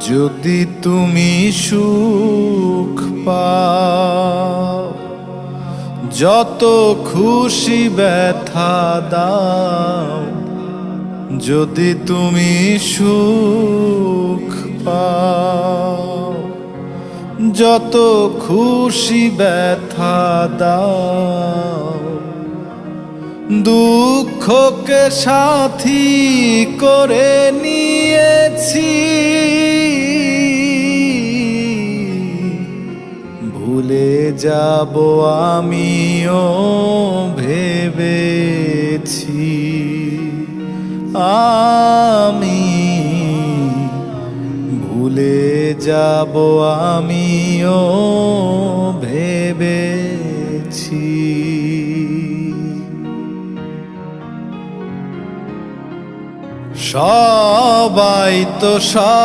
যদি তুমি সুখ পাও, যত খুশি ব্যথা দাও। যদি তুমি সুখ পাও, যত খুশি ব্যথা দাও। দুঃখকে সাথী করে নিয়েছি, ভুলে যাব আমিও ভেবেছি। আমি ভুলে যাব আমিও ভেবেছি। সবাই তো